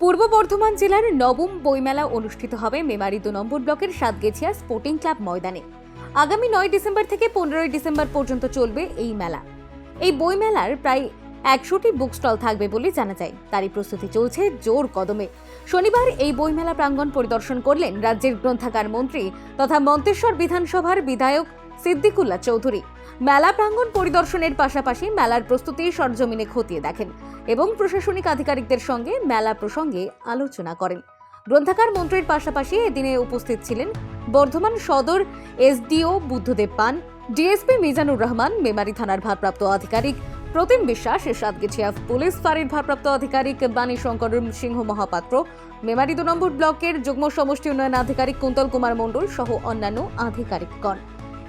পূর্ব বর্ধমান জেলার নবম বইমেলা অনুষ্ঠিত হবে মেমারি 2 নম্বর ব্লকের সাতগেছিয়া স্পোর্টিং ক্লাব ময়দানে। আগামী 9 ডিসেম্বর থেকে 15 ডিসেম্বর পর্যন্ত চলবে এই মেলা। এই বইমেলার প্রায় 100টি বুক স্টল থাকবে বলে জানা যায়। তারই প্রস্তুতি চলছে জোর কদমে। শনিবার এই বইমেলা প্রাঙ্গণ পরিদর্শন করলেন রাজ্যের গ্রন্থাগার মন্ত্রী তথা মন্তেশ্বর বিধানসভার বিধায়ক সিদ্দিকুল্লাহ চৌধুরী। মেলা প্রাঙ্গণ পরিদর্শনের পাশাপাশি মেলার প্রস্তুতি সরজমিনে খতিয়ে দেখেন এবং প্রশাসনিক আধিকারিকদের সঙ্গে মেলা প্রসঙ্গে আলোচনা করেন। গ্রন্থাগার মন্ত্রীর পাশাপাশি এদিনে উপস্থিত ছিলেন বর্ধমান সদর এসডিও বুদ্ধদেব পান, ডিএসপি মিজানুর রহমান, মেমারি থানার ভারপ্রাপ্ত আধিকারিক প্রতিম বিশ্বাস, সাতগেছিয়া পুলিশ ফাঁড়ির ভারপ্রাপ্ত আধিকারিক বাণী শঙ্কর সিংহ মহাপাত্র, মেমারি 2 নম্বর ব্লকের যুগ্ম সমষ্টি উন্নয়ন আধিকারিক কুন্তল কুমার মণ্ডল সহ অন্যান্য আধিকারিকগণ।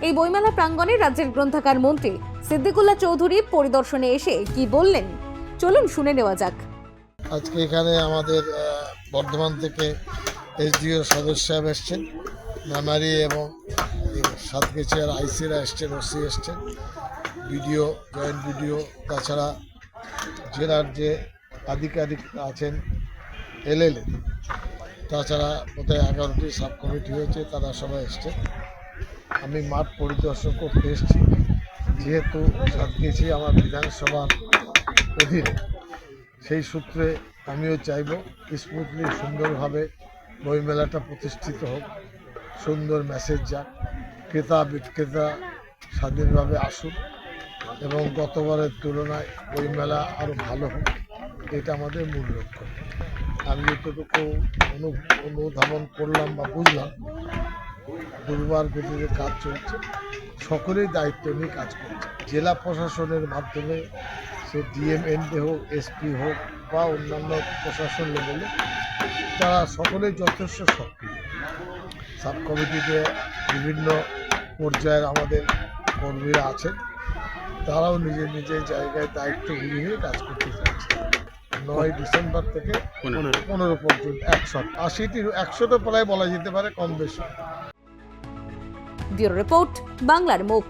এই বইমেলা প্রাঙ্গণে রাজ্যের গ্রন্থাগার মন্ত্রী সিদ্দিকুল্লাহ চৌধুরী পরিদর্শনে এসে কি বললেন চলুন শুনে নেওয়া যাক। আজকে এখানে আমাদের বর্ধমান থেকে এসডিও সদস্য সাহেব এসছেন, মেমারি এবং সাতগেছিয়ার আইসিরা এসছেন, ওসি এসছেন, বিডিও, জয়েন্ট বিডিও, তাছাড়া জেলার যে আধিকারিক আছেন এলএলএ, তাছাড়া বোধহয় 11টি সাব কমিটি হয়েছে, তারা সবাই এসছে। আমি মাঠ পরিদর্শন করতে এসেছি, যেহেতু সাতগেছিয়া আমার বিধানসভার অধীনে, সেই সূত্রে আমিও চাইব স্মুথলি সুন্দরভাবে বইমেলাটা প্রতিষ্ঠিত হোক, সুন্দর মেসেজ যাক, ক্রেতা বিক্রেতা স্বাধীনভাবে আসুক এবং গতবারের তুলনায় বইমেলা আরও ভালো হোক, এটা আমাদের মূল লক্ষ্য। আমি যতটুকু অনুধাবন করলাম বা বুঝলাম, দুর্বার গতিতে কাজ চলছে, সকলেই দায়িত্ব নিয়ে কাজ করছে। জেলা প্রশাসনের মাধ্যমে সে ডিএমএনডি হোক, এসপি হোক বা অন্যান্য প্রশাসন লেভেলে, তারা সকলেই যথেষ্ট সক্রিয়। সাব কমিটিতে বিভিন্ন পর্যায়ের আমাদের কর্মীরা আছেন, তারাও নিজের নিজের জায়গায় দায়িত্বগুলি নিয়ে কাজ করতে চাচ্ছে। 9 ডিসেম্বর থেকে 15 পর্যন্ত 100টা প্রায় বলা যেতে পারে, কম বেশি। ব্যুরো রিপোর্ট, বাংলার মুখ।